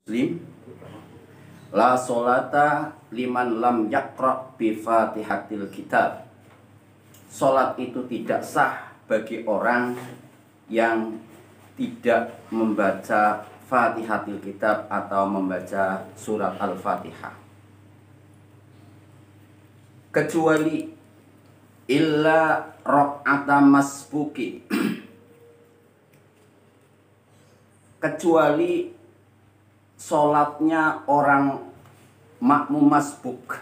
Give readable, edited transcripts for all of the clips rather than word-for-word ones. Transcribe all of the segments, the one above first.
Muslim, la sholata liman lam yaqra bi fatihatil kitab. Sholat itu tidak sah bagi orang yang tidak membaca fatihatil kitab atau membaca surat al-fatihah, kecuali illa raq'ata masbuki, kecuali sholatnya orang makmum masbuk.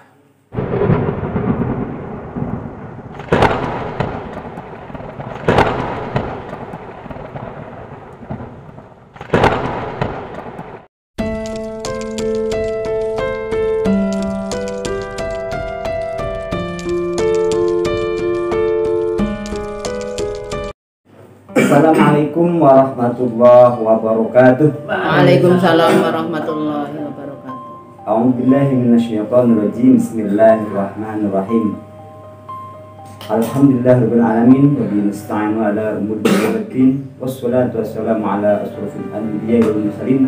Assalamualaikum warahmatullahi wabarakatuh. Waalaikumsalam warahmatullahi wabarakatuh. A'udzubillahi minasyaitonirrajim. Bismillahirrahmanirrahim. Alhamdulillahirabbil alamin wa bihi nasta'inu ala umuri din. Wassalatu wassalamu ala asyrofil anbiya'i wal mursalin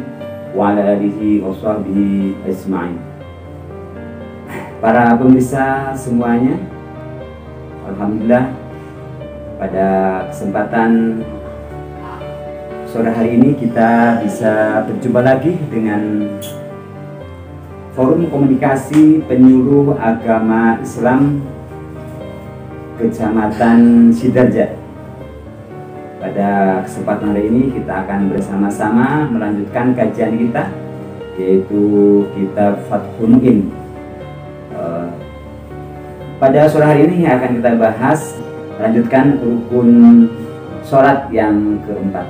wa ala alihi wa sahbihi ajma'in. Para pemirsa semuanya, alhamdulillah pada kesempatan sore hari ini kita bisa berjumpa lagi dengan Forum Komunikasi Penyuluh Agama Islam Kecamatan Sidarja. Pada kesempatan hari ini kita akan bersama-sama melanjutkan kajian kita, yaitu kitab Fathul Mu'in. Pada sore hari ini akan kita bahas lanjutkan rukun sholat yang keempat.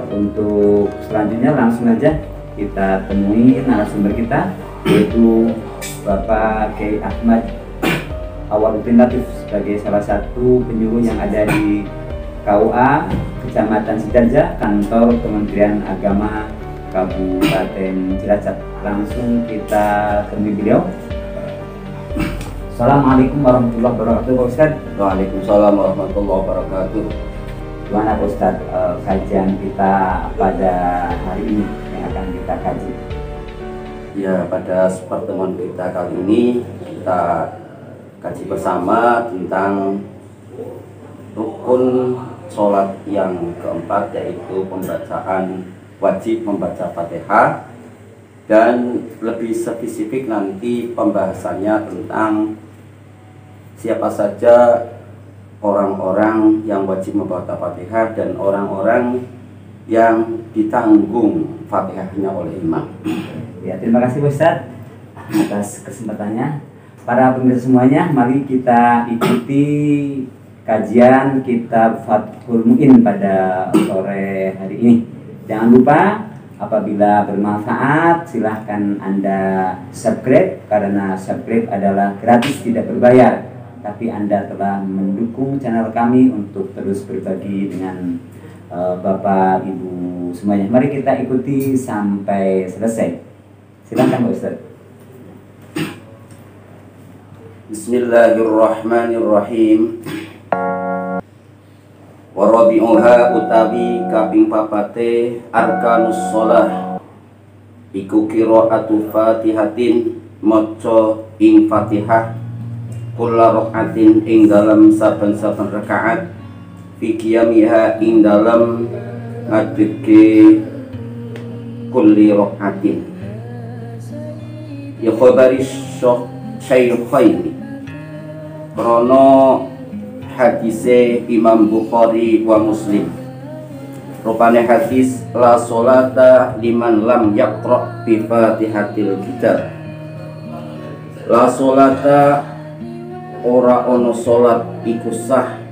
Untuk selanjutnya langsung aja kita temui narasumber kita, yaitu Bapak Kiai Ahmad Awwaluddin Latif sebagai salah satu penyuluh yang ada di KUA Kecamatan Sidarja, kantor Kementerian Agama Kabupaten Cilacap. Langsung kita temui beliau. Assalamualaikum warahmatullahi wabarakatuh, Pak Ustadz. Waalaikumsalam warahmatullahi wabarakatuh. Gimana Pak Ustadz kajian kita pada hari ini yang akan kita kaji? Ya, pada pertemuan kita kali ini kita kaji bersama tentang rukun sholat yang keempat, yaitu wajib membaca Fatihah, dan lebih spesifik nanti pembahasannya tentang siapa saja orang-orang yang wajib membaca Fatihah dan orang-orang yang ditanggung Fatihahnya oleh imam. Ya, terima kasih Ustadz atas kesempatannya. Para pemirsa semuanya, mari kita ikuti kajian kitab Fathul Mu'in pada sore hari ini. Jangan lupa, apabila bermanfaat silahkan Anda subscribe, karena subscribe adalah gratis, tidak berbayar, tapi Anda telah mendukung channel kami untuk terus berbagi dengan Bapak Ibu semuanya. Mari kita ikuti sampai selesai. Silakan Pak Ustaz. Bismillahirrahmanirrahim. Warabi'uha utawi kaping papate arkanus sholah iku qira'atu Fatihatin, maca ing Fatihah, kulla rakatin ing dalam saben-saben rakaat, fi qiyamiha ing dalam ngadeke kulli rakatin. Ya khabari syaikhaini, krono hadise Imam Bukhari wa Muslim. Rupane hadis la sholata liman lam yaqra bi fatihatil kitab. La sholata ora ono sholat iku sah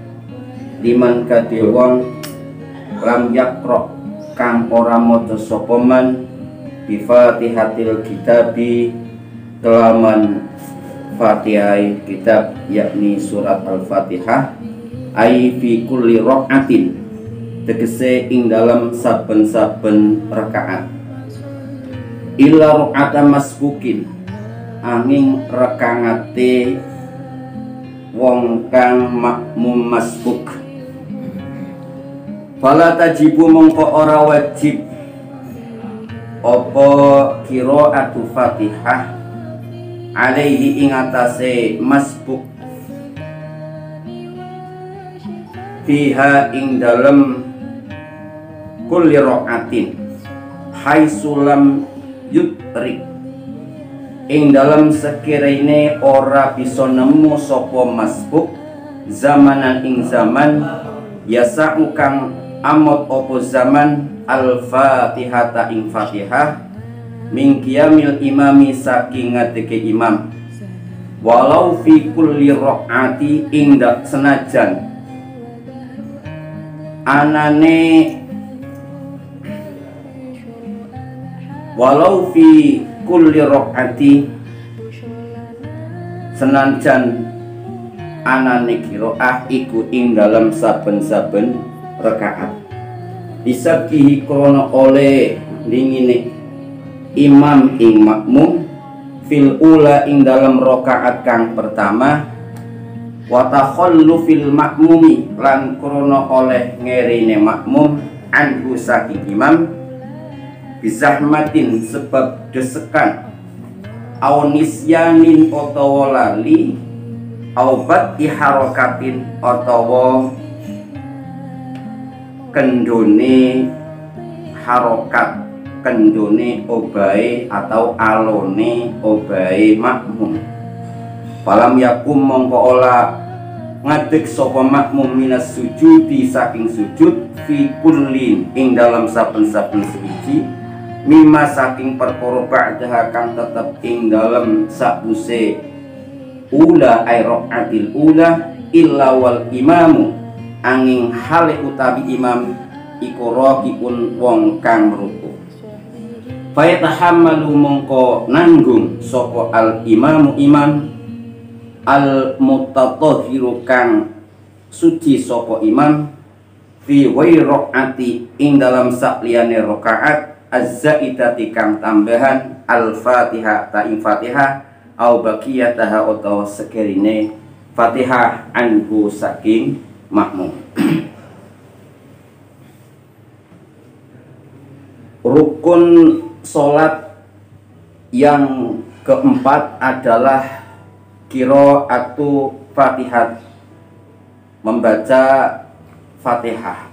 liman kadhe wong lam yaqra kang ora maca sapa man bi fatihatil kitabi kelaman Fatihah kitab, yakni surat al-Fatihah, ai fi kulli raqatin, tegese ing dalam saben-saben rakaat, illa raqata masbukin, angin rekangate wong kang makmum masbuk. Fala tajibu mongko ora wajib apa qiraatu Fatihah alaihi ing atase masbuk fiha ing dalem kulli raqatin haisulam yutrik ing dalam sekirane ora bisa nemu sapa masbuk zamanan ing zaman yasa'u kang amot opo zaman al-fatihata ing fatihah min qiyamil imami saking ngadeke imam walau fi kulli raqati ing senajan anane walau fi kulli raqati senajan anane qiraah iku ing dalam saben-saben rakaat disakihi krono oleh dingine imam ing makmum fil ula ing dalam rakaat kang pertama wa takhallu fil makmumi lan krono oleh ngerine makmum anhu saking imam bizahmatin sebab desekan au nisyanin utawa lali au bati harokatin utawa kendone harokat kendone obahe atau alone obahe makmum falam yakum mongko ola ngadeg sapa makmum minas sujudi saking sujud fi kullin ing dalam saben-saben suci mimma saking perkara ba'daha kang tetep ing dalam sakuse ula ay raqatil ula illa wal imamu angin hale utawi imam iku raqiun wong kang ruku fa yatahammalu mongko nanggung sapa al imamu imam al mutatahhiru kang suci sapa imam fi ghairi raqati ing dalam sakliyane rakaat az-zaidati kang tambahan al-fatihah ta ing fatihah au baqiyataha utawa sekirine fatihah anhu saking makmum. Rukun solat yang keempat adalah qiraatu Fatihah, membaca Fatihah.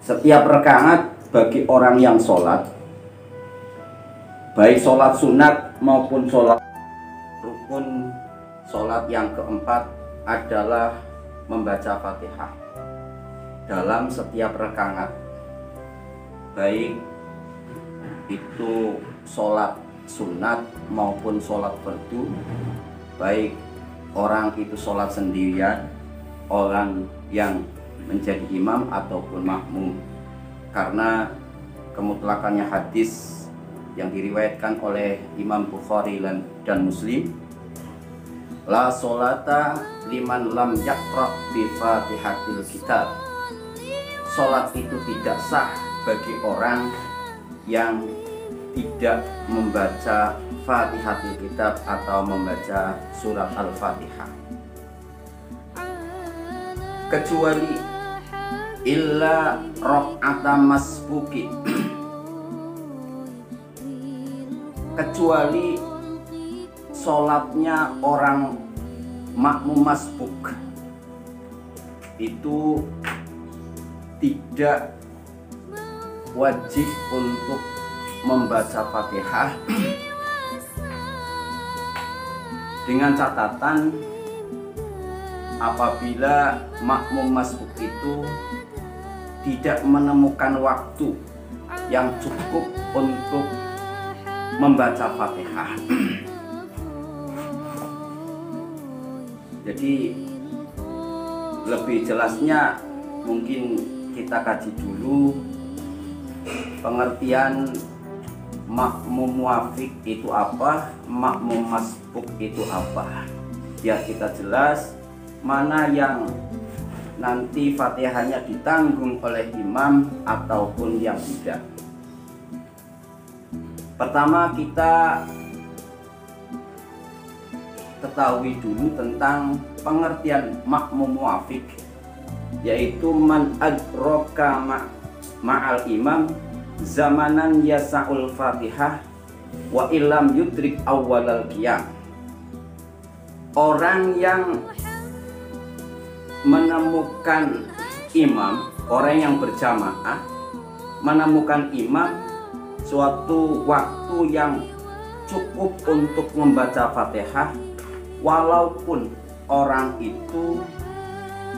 Setiap rakaat bagi orang yang sholat, baik sholat sunat maupun sholat rukun, sholat yang keempat adalah membaca Fatihah dalam setiap rakaat, baik itu sholat sunat maupun sholat fardu, baik orang itu sholat sendirian, orang yang menjadi imam ataupun makmum, karena kemutlakannya hadis yang diriwayatkan oleh Imam Bukhari dan Muslim, la sholata liman lam yaqra bi fatihatil kitab, sholat itu tidak sah bagi orang yang tidak membaca Fatihatul Kitab atau membaca surat Al-Fatihah, kecuali illa raq'ata masbuki, kecuali sholatnya orang makmum masbuk itu tidak wajib untuk membaca Fatihah, dengan catatan apabila makmum masbuk itu tidak menemukan waktu yang cukup untuk membaca Fatihah. Jadi lebih jelasnya mungkin kita kaji dulu pengertian makmum muafiq itu apa, makmum masbuk itu apa, biar kita jelas mana yang nanti Fatihahnya ditanggung oleh imam ataupun yang tidak. Pertama kita ketahui dulu tentang pengertian makmum muafiq, yaitu man adraka ma'al imam zamanan yasa'ul Fatihah wa illam yudrik awwalal qiyam. Orang yang menemukan imam, orang yang berjamaah menemukan imam suatu waktu yang cukup untuk membaca Fatihah, walaupun orang itu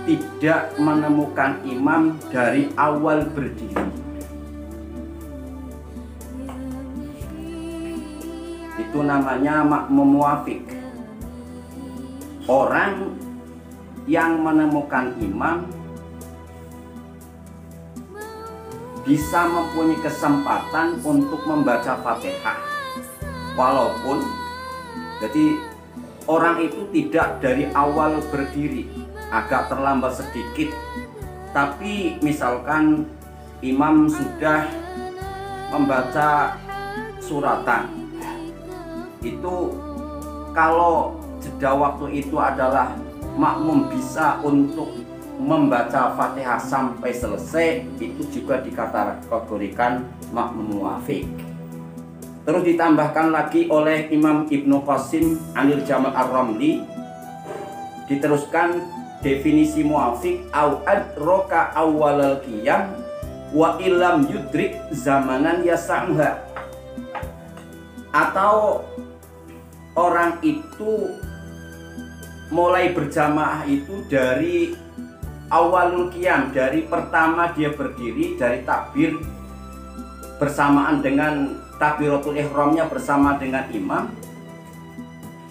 tidak menemukan imam dari awal berdiri. Itu namanya makmum muwafiq. Orang yang menemukan imam bisa mempunyai kesempatan untuk membaca Fatihah, walaupun jadi orang itu tidak dari awal berdiri, agak terlambat sedikit. Tapi misalkan imam sudah membaca suratan, itu kalau jeda waktu itu adalah makmum bisa untuk membaca Fatihah sampai selesai, itu juga dikategorikan makmum muwafiq. Terus ditambahkan lagi oleh Imam Ibnu Qasim Anil Jamal Ar-Ramli, diteruskan definisi muwafiq, au adraka awwalal qiyam wa illam yudrik zamanan yasa'ha. Atau orang itu mulai berjamaah itu dari awalul qiyam, dari pertama dia berdiri, dari takbir bersamaan dengan takbiratul ihramnya bersama dengan imam.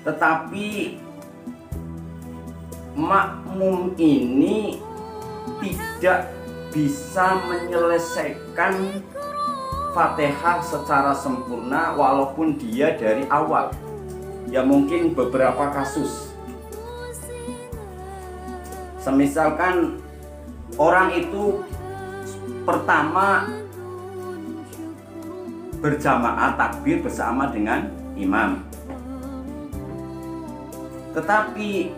Tetapi makmum ini tidak bisa menyelesaikan Fatihah secara sempurna walaupun dia dari awal. Ya mungkin beberapa kasus. Semisalkan orang itu pertama berjamaah takbir bersama dengan imam, tetapi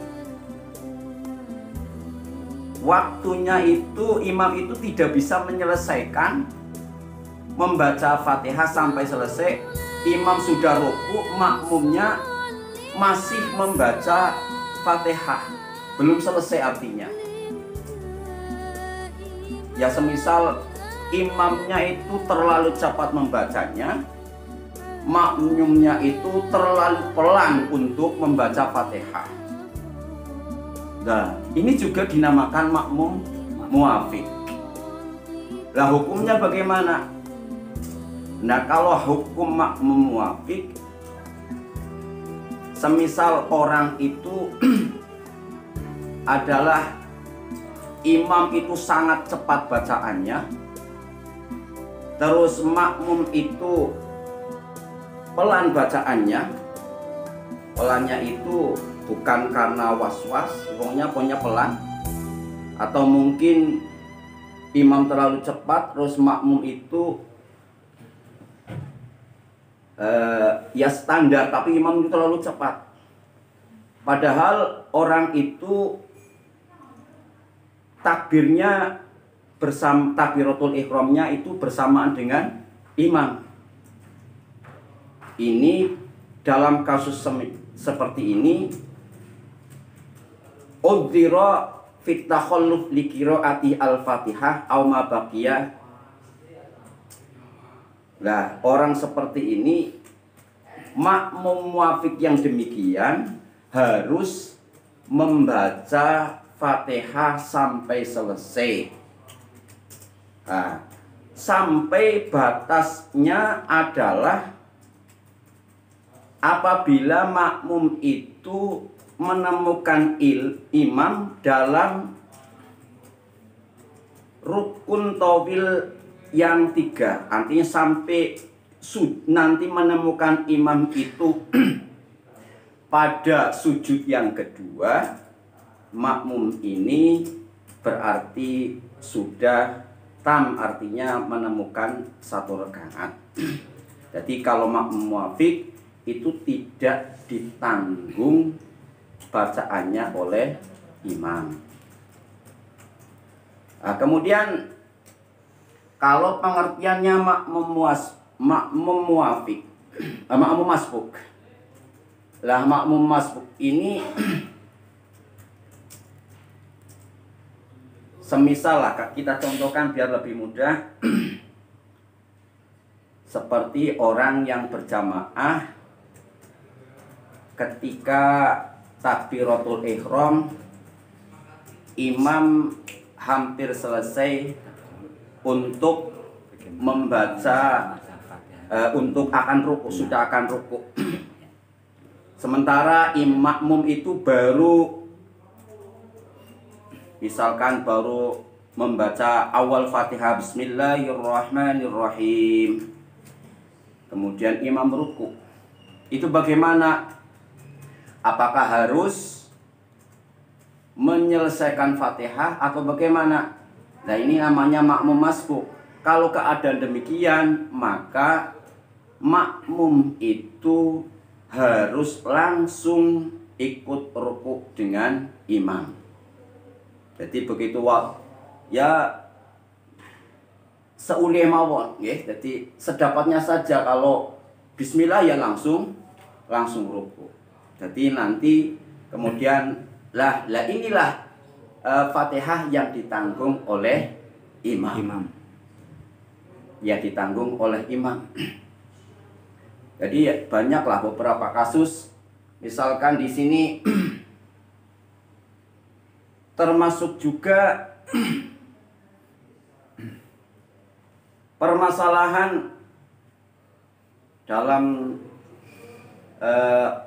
waktunya itu imam itu tidak bisa menyelesaikan membaca Fatihah sampai selesai. Imam sudah ruku, makmumnya masih membaca Fatihah, belum selesai artinya. Ya semisal imamnya itu terlalu cepat membacanya, makmumnya itu terlalu pelan untuk membaca Fatihah. Nah, ini juga dinamakan makmum muwafiq. Lah hukumnya bagaimana? Nah, kalau hukum makmum muwafiq, semisal orang itu adalah imam itu sangat cepat bacaannya, terus makmum itu pelan bacaannya. Pelannya itu bukan karena was-was, pokoknya pelan, atau mungkin imam terlalu cepat terus makmum itu ya standar, tapi imam itu terlalu cepat. Padahal orang itu takbirnya bersama, takbiratul ihramnya itu bersamaan dengan imam. Ini dalam kasus seperti ini udhira fit takhalluf li qiraati al-Fatihah aw ma baqiya. Nah, orang seperti ini, makmum muwafiq yang demikian harus membaca Fatihah sampai selesai. Nah, sampai batasnya adalah apabila makmum itu menemukan imam dalam rukun tawil yang 3, artinya sampai nanti menemukan imam itu pada sujud yang kedua, makmum ini berarti sudah tam, artinya menemukan 1 rakaat. Jadi kalau makmum muwafiq itu tidak ditanggung bacaannya oleh imam. Nah, kemudian Kalau pengertiannya makmum muafiq, makmum masbuk. Lah makmum masbuk ini semisal lah kita contohkan biar lebih mudah. Seperti orang yang berjamaah ketika takbiratul ihram, imam hampir selesai untuk membaca untuk akan ruku, sudah akan ruku. Sementara makmum itu baru misalkan baru membaca awal Fatihah Bismillahirrahmanirrahim. Kemudian imam ruku. Itu bagaimana? Apakah harus menyelesaikan Fatihah atau bagaimana? Nah, ini namanya makmum masbuk. Kalau keadaan demikian, maka makmum itu harus langsung ikut ruku dengan imam. Jadi begitu ya seulih mawon, ya. Jadi sedapatnya saja, kalau bismillah ya langsung ruku. Jadi nanti kemudian inilah Fatihah yang ditanggung oleh imam. Ya, ditanggung oleh imam. Jadi banyaklah beberapa kasus. Misalkan di sini termasuk juga permasalahan dalam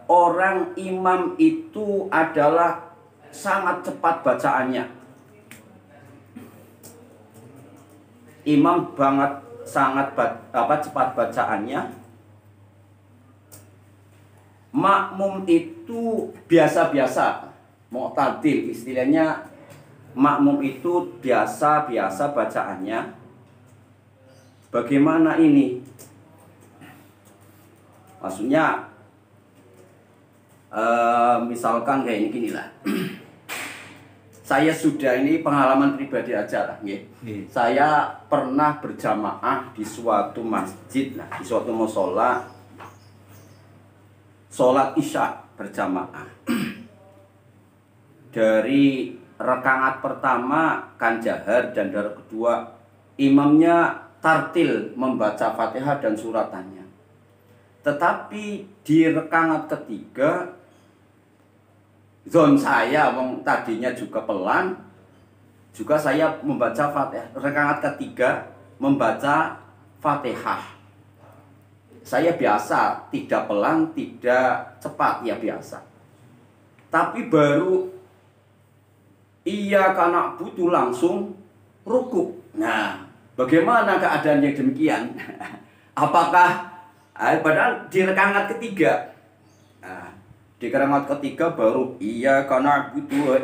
orang imam itu adalah sangat cepat bacaannya. Imam cepat bacaannya. Makmum itu biasa-biasa, mu'tadil istilahnya. Makmum itu biasa-biasa bacaannya. Bagaimana ini? Maksudnya misalkan kayak gini lah. Saya sudah, ini pengalaman pribadi aja lah, ya. Saya pernah berjamaah di suatu masjid, di suatu musola, sholat isya berjamaah. Dari rakaat pertama kan jahar, dan dari kedua imamnya tartil membaca Fatihah dan suratannya. Tetapi di rakaat ketiga, zon saya tadinya juga pelan, juga saya membaca Fatihah. Rakaat ketiga membaca Fatihah. Saya biasa, tidak pelan, tidak cepat, ya biasa. Tapi baru karena butuh langsung ruku. Nah, bagaimana keadaan yang demikian? Apakah padahal di rakaat ketiga, di rakaat ketiga baru karena butuh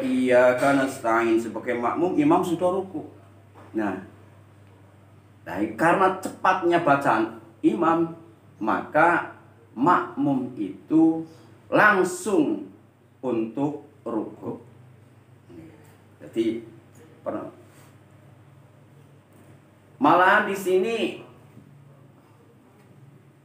karena nasta'in sebagai makmum, imam sudah ruku. Nah, karena cepatnya bacaan imam, maka makmum itu langsung untuk ruku. Jadi malahan di sini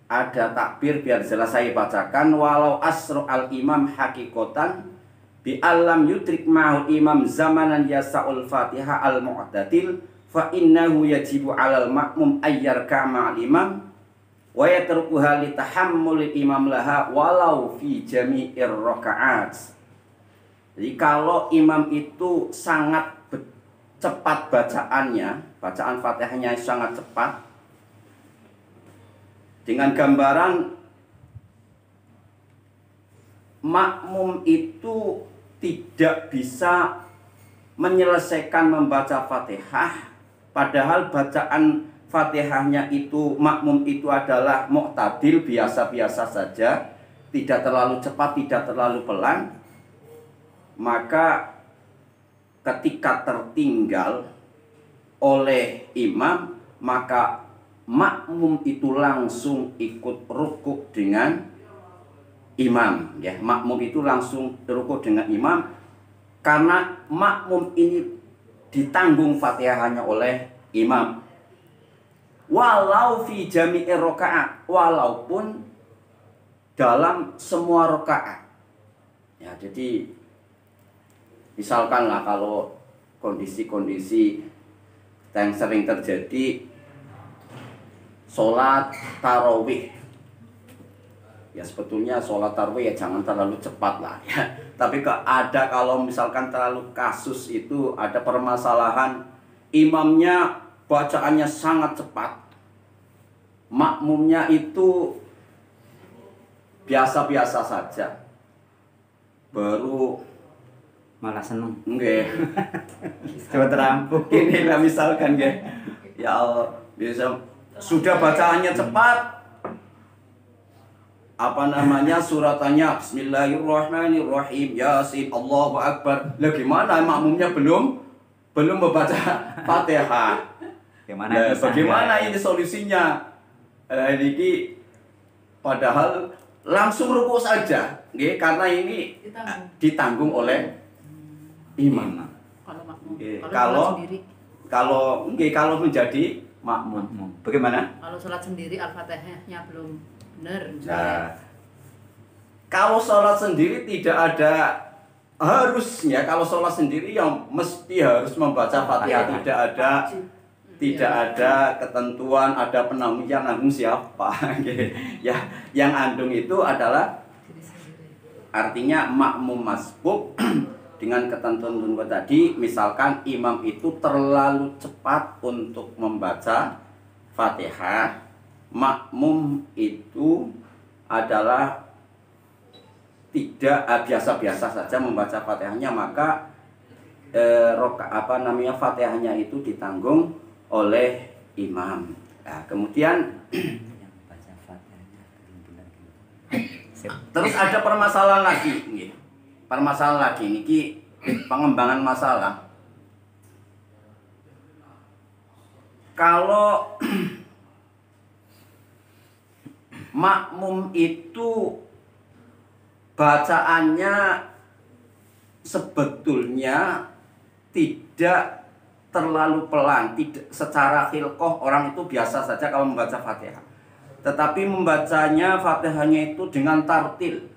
ada takbir, biar jelas saya bacakan. Walau asru al imam hakikotan bi alam yudrik ma'ul imam zamanan yasa'ul Fatihah al mu'tadil fa innahu yajibu alal makmum ayyar ka'ma'al imam wa yatrukuha li tahammul imam laha walau fi jami'ir raka'at. Jadi kalau imam itu sangat cepat bacaannya, bacaan Fatihahnya sangat cepat, dengan gambaran makmum itu tidak bisa menyelesaikan membaca Fatihah, padahal bacaan Fatihahnya itu makmum itu adalah mu'tadil, biasa-biasa saja, tidak terlalu cepat, tidak terlalu pelan. Maka ketika tertinggal oleh imam, maka makmum itu langsung ikut rukuk dengan imam, ya. Makmum itu langsung rukuk dengan imam, karena makmum ini ditanggung Fatihahnya oleh imam. walau fi jami'i rakaat, walaupun dalam semua rakaat. Ya, jadi misalkan lah kalau kondisi-kondisi yang sering terjadi sholat tarawih, ya sebetulnya sholat tarawih ya jangan terlalu cepat lah ya. Tapi kalau misalkan terlalu kasus itu ada permasalahan, imamnya bacaannya sangat cepat, makmumnya itu biasa-biasa saja, baru Malah seneng. nggih. Coba terampung. Ini lah misalkan ya Allah, bisa sudah bacaannya cepat, apa namanya, suratannya Bismillahirrahmanirrahim, Yasin, Allahu Akbar. Lah gimana makmumnya belum membaca Fatihah? Gimana? Bagaimana ini solusinya? Ini padahal langsung ruku saja, karena ini ditanggung oleh imam. Kalau makmum, Kalau menjadi makmum. Bagaimana? kalau sholat sendiri Al-Fatihahnya belum benar. Nah, kalau sholat sendiri tidak ada harusnya, kalau sholat sendiri yang mesti harus membaca Fatihah, tidak ada ketentuan ada penanggung, yang nanggung siapa. Ya, yang andung itu adalah artinya makmum masbuk dengan ketentuan tadi. Misalkan imam itu terlalu cepat untuk membaca Fatihah, makmum itu adalah tidak biasa-biasa saja membaca Fatihahnya, maka Fatihahnya itu ditanggung oleh imam. Nah, kemudian terus ada permasalahan lagi, niki pengembangan masalah. Kalau makmum itu bacaannya sebetulnya tidak terlalu pelan, tidak secara khilqah orang itu biasa saja kalau membaca Fatihah. Tetapi membacanya Fatihahnya itu dengan tartil.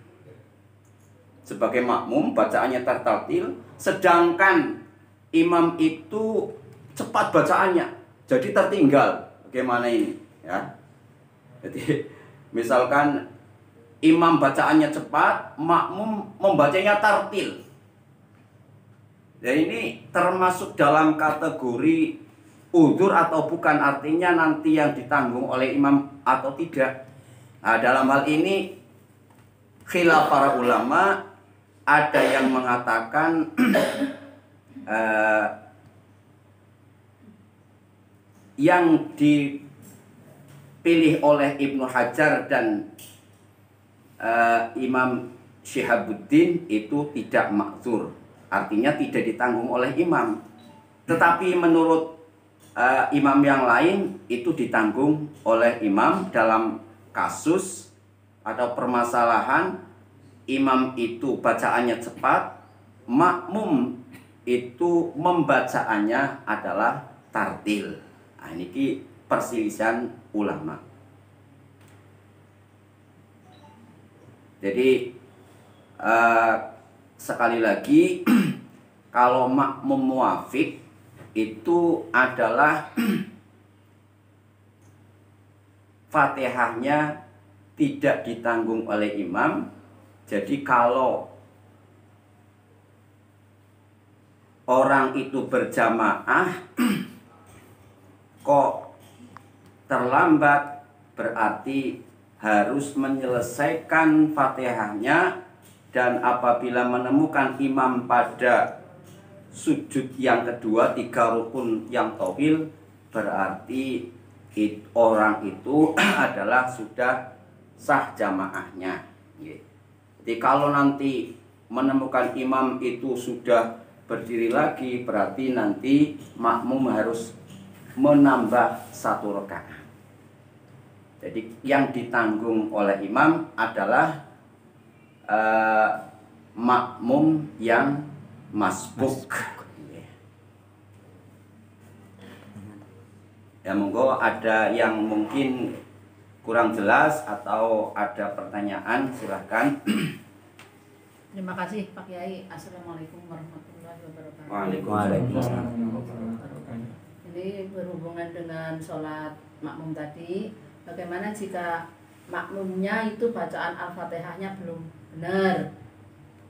Sebagai makmum bacaannya tartil, sedangkan imam itu cepat bacaannya, jadi tertinggal. Bagaimana ini? Ya. Jadi misalkan imam bacaannya cepat, makmum membacanya tartil. Dan ini termasuk dalam kategori udzur atau bukan, artinya nanti yang ditanggung oleh imam atau tidak. Nah, dalam hal ini khilaf para ulama. Ada yang mengatakan yang dipilih oleh Ibnu Hajar dan Imam Syihabuddin itu tidak makzur, artinya tidak ditanggung oleh imam. Tetapi menurut imam yang lain itu ditanggung oleh imam dalam kasus atau permasalahan imam itu bacaannya cepat, makmum itu membacaannya adalah tartil. Nah, ini perselisihan ulama. Jadi sekali lagi kalau makmum muwafiq itu adalah Fatihahnya tidak ditanggung oleh imam. Jadi kalau orang itu berjamaah kok terlambat, berarti harus menyelesaikan Fatihahnya, dan apabila menemukan imam pada sujud yang kedua 3 rukun yang tawil, berarti orang itu adalah sudah sah jamaahnya. Jadi kalau nanti menemukan imam itu sudah berdiri lagi, berarti nanti makmum harus menambah 1 rakaat. Jadi yang ditanggung oleh imam adalah makmum yang masbuk. Ya monggo ada yang mungkin kurang jelas atau ada pertanyaan silahkan. Terima kasih Pak Kiai. Assalamualaikum warahmatullahi wabarakatuh. Waalaikumsalam. Ini berhubungan dengan sholat makmum tadi. Bagaimana jika makmumnya itu bacaan Al-Fatihahnya belum benar?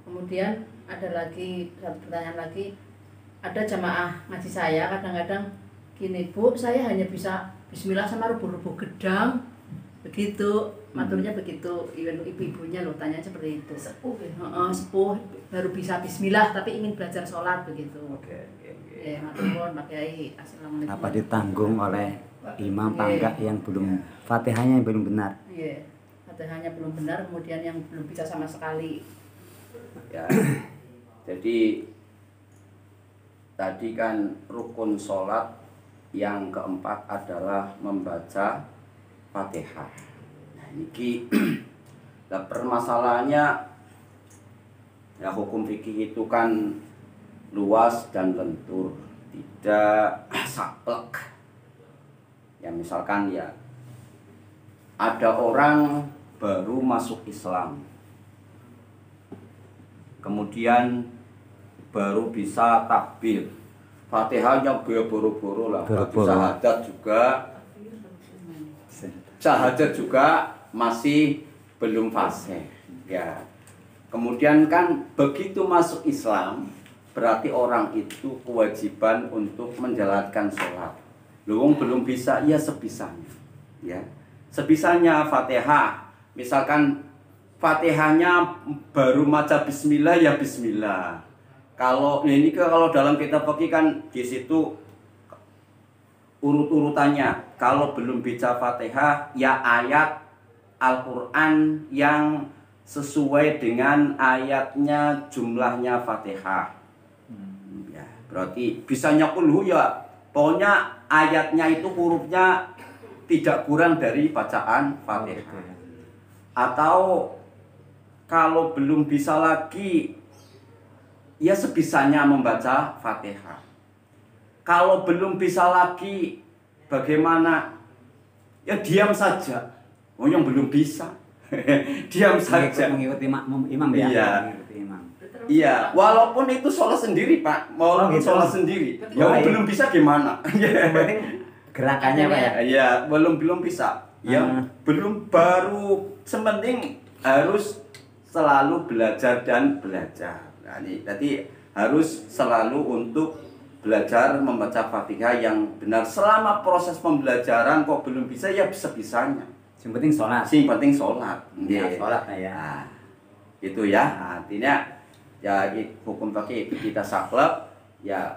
Kemudian ada lagi satu pertanyaan lagi. Ada jamaah ngaji saya kadang-kadang gini, Bu, saya hanya bisa bismillah sama rubuh-rubuh gedang. Begitu, maturnya begitu. Ibu-ibunya loh tanya seperti itu. Sepuh ya? Sepuh baru bisa bismillah tapi ingin belajar sholat begitu. Oke. Ya, matur nuwun Pak Kiai. Assalamualaikum. Apa ditanggung oleh imam pangkat yang belum Fatihahnya yang belum benar? Iya. Fatihahnya belum benar, kemudian yang belum bisa sama sekali. Ya. Jadi tadi kan rukun sholat yang keempat adalah membaca Fatihah. Nah, ini nah, permasalahannya ya hukum fikih itu kan luas dan lentur, tidak saklek. Ya misalkan ya ada orang baru masuk Islam, kemudian baru bisa takbir, Fatihahnya boro-boro lah, syahadat juga masih belum fasih. Ya. Kemudian kan begitu masuk Islam, berarti orang itu kewajiban untuk menjalankan sholat. Luwung belum bisa, ya sebisanya. Ya, sebisanya Fatihah. Misalkan Fatihahnya baru maca Bismillah, ya Bismillah. Kalau dalam kitab fikih kan di situ urut-urutannya. Kalau belum baca Fatihah, ya ayat Al-Quran yang sesuai dengan ayatnya jumlahnya Fatihah. Ya, berarti bisanya kulhu ya. Pokoknya ayatnya itu hurufnya tidak kurang dari bacaan Fatihah. Atau kalau belum bisa lagi, ya sebisanya membaca Fatihah. Kalau belum bisa lagi, bagaimana? Ya diam saja. Oh yang belum bisa, diam saja. Mengikuti makmum imam ya. Iya. Mengikuti imam. Iya, walaupun itu sholat sendiri Pak, walaupun gitu. sholat sendiri, ya belum bisa gimana? Yang penting gerakannya Pak ya. Iya, belum bisa. Ya belum, baru sementing harus selalu belajar dan belajar. Nah, ini tadi harus selalu untuk belajar membaca Fatihah yang benar. Selama proses pembelajaran kok belum bisa, ya bisa-bisanya. Yang penting sholat. Yang penting sholat. Ya, sholat ya. Nah, itu ya. Artinya ya hukum fikih kita saklek, ya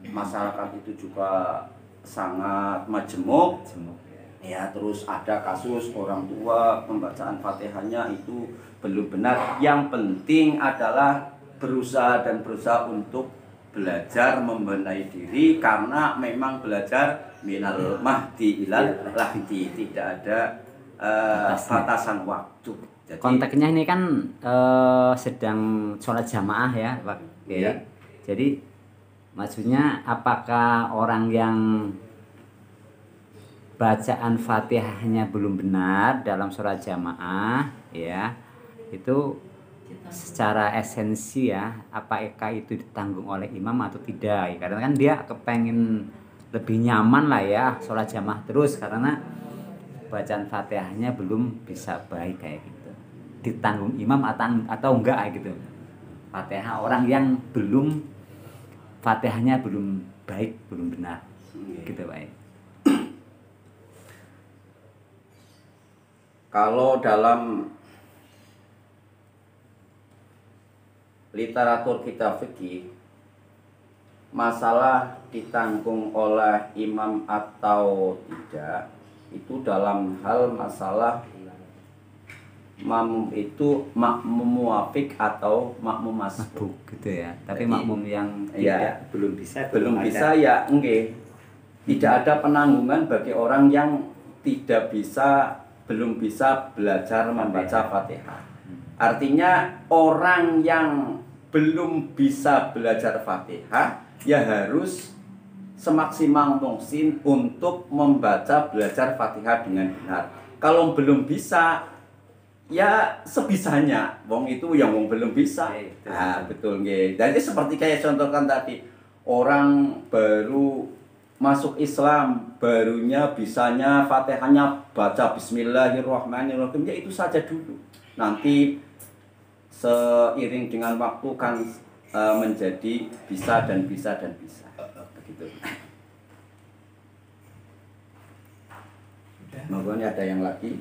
masyarakat itu juga sangat majemuk. Ya, terus ada kasus orang tua pembacaan Fatihahnya itu belum benar. Yang penting adalah berusaha untuk belajar membenahi diri, karena memang belajar minal mahdi ilal lahdi, tidak ada batasan waktu. Jadi, konteksnya ini kan sedang sholat jamaah ya Pak. Iya. Jadi maksudnya apakah orang yang bacaan Fatihahnya belum benar dalam sholat jamaah ya, itu secara esensi ya, apakah itu ditanggung oleh imam atau tidak ya? Karena kan dia kepengen lebih nyaman lah ya sholat jamaah terus, karena bacaan Fatihahnya belum bisa baik kayak gitu. Ditanggung imam atau enggak kayak gitu. Fatihah orang yang belum Fatihahnya belum baik, belum benar. Gitu Pak. kalau dalam literatur kita fikih, masalah ditanggung oleh imam atau tidak itu dalam hal masalah makmum itu makmum muwafiq atau makmum masbuk gitu ya. Tapi jadi, makmum yang ya, belum bisa ya enggak. Tidak ada penanggungan bagi orang yang belum bisa belajar membaca Fatihah. Artinya orang yang belum bisa belajar Fatihah ya harus semaksimal mungkin untuk membaca belajar Fatihah dengan benar. Kalau belum bisa, ya sebisanya. Wong itu yang wong belum bisa. Betul nggih. Jadi seperti kayak contohkan tadi, orang baru masuk Islam, barunya bisanya Fatihahnya baca Bismillahirrahmanirrahim, ya itu saja dulu. Nanti seiring dengan waktu kan menjadi bisa dan bisa dan bisa. Begitu. Monggo ada yang lagi?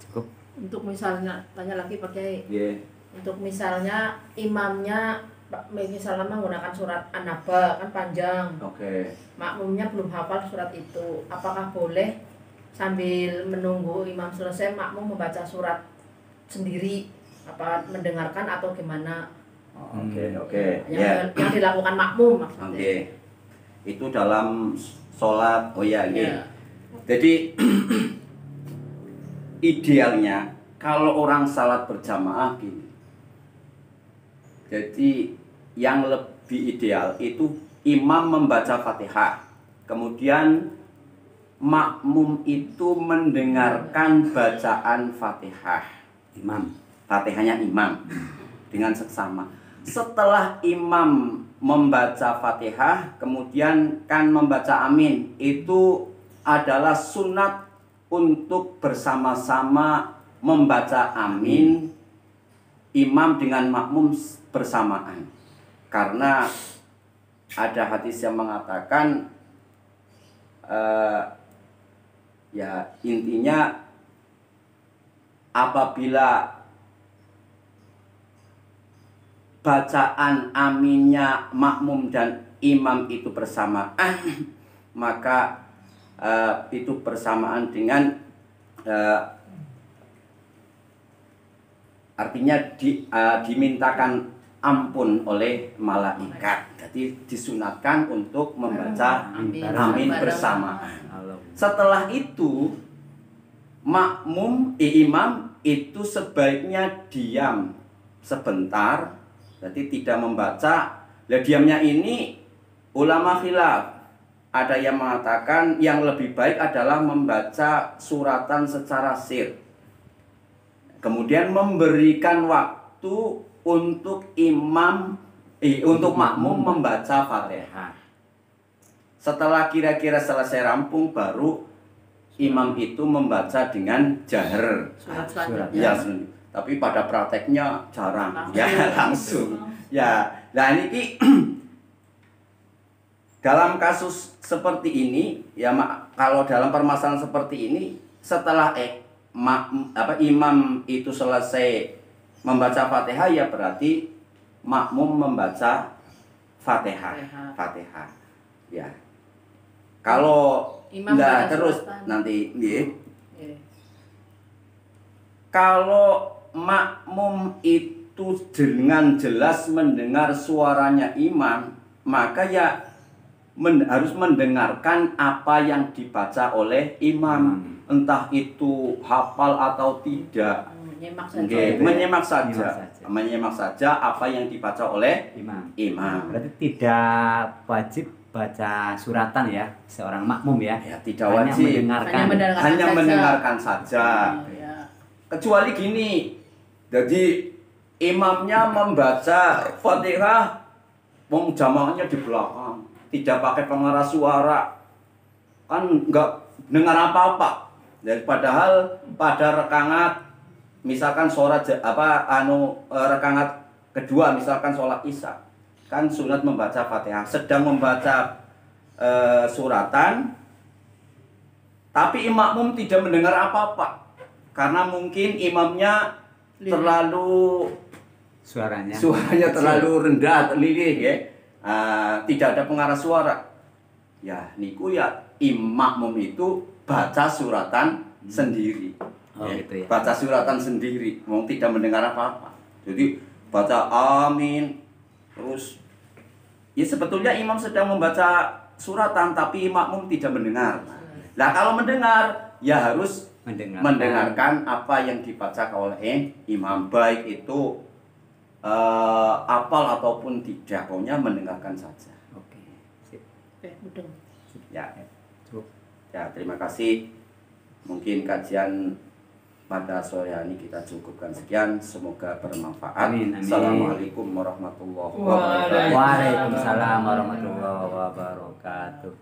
Cukup. Untuk misalnya tanya lagi Pak Kiai. Yeah. Untuk misalnya imamnya misalnya menggunakan surat An-Naba kan panjang. Oke. Makmumnya belum hafal surat itu. Apakah boleh sambil menunggu imam selesai makmum membaca surat sendiri? Apa mendengarkan atau gimana? Oke. Yang dilakukan makmum maksudnya. Oke. Itu dalam sholat. Oh ya, Ya. Jadi idealnya kalau orang salat berjamaah gini. Jadi yang lebih ideal itu imam membaca Fatihah, kemudian makmum itu mendengarkan bacaan Fatihah. Fatihahnya imam dengan seksama. Setelah imam membaca Fatihah, kemudian kan membaca amin. Itu adalah sunat untuk bersama-sama membaca amin, imam dengan makmum bersamaan. Karena ada hadis yang mengatakan ya intinya apabila bacaan aminnya makmum dan imam itu bersamaan, maka itu bersamaan dengan artinya dimintakan ampun oleh malaikat. Jadi disunatkan untuk membaca amin bersamaan. Setelah itu imam itu sebaiknya diam sebentar, jadi tidak membaca. Lah diamnya ini ulama khilaf. Ada yang mengatakan yang lebih baik adalah membaca suratan secara sir. Kemudian memberikan waktu untuk untuk makmum membaca Fatihah. Setelah kira-kira selesai rampung, baru imam itu membaca dengan jahar. Surat Ya, tapi pada prakteknya jarang. Ya, langsung. Ya, nah ini dalam kasus seperti ini, ya kalau dalam permasalahan seperti ini, setelah imam itu selesai membaca Fatihah, ya berarti makmum membaca Fatihah. Ya. Kalau enggak terus nanti kalau makmum itu dengan jelas mendengar suaranya imam, maka ya harus mendengarkan apa yang dibaca oleh imam, entah itu hafal atau tidak. Menyimak saja apa yang dibaca oleh imam. Berarti tidak wajib baca suratan ya seorang makmum ya. Ya tidak wajib. Hanya mendengarkan saja. Kecuali gini, jadi imamnya membaca Fatihah, jamaahnya di belakang, tidak pakai pengeras suara, kan nggak dengar apa-apa. Dan padahal pada rakaat, misalkan rakaat kedua, misalkan sholat isya, kan sunat membaca Fatihah, sedang membaca suratan, tapi makmum tidak mendengar apa-apa, karena mungkin imamnya terlalu suaranya terlalu rendah, lirih ya. Tidak ada pengarah suara. Ya, niku ya makmum itu baca suratan sendiri. Gitu ya. Baca suratan sendiri, mau tidak mendengar apa-apa. Jadi baca amin, terus ya sebetulnya imam sedang membaca suratan tapi makmum tidak mendengar. Nah, kalau mendengar ya harus mendengarkan apa yang dibaca oleh imam, baik itu apal ataupun tidak, pokoknya mendengarkan saja. Oke. Sip. Oke, mudeng. Ya. Ya, terima kasih. Mungkin kajian pada sore hari ini kita cukupkan sekian. Semoga bermanfaat. Amin, amin. Assalamualaikum warahmatullahi wabarakatuh. Waalaikumsalam warahmatullahi wabarakatuh.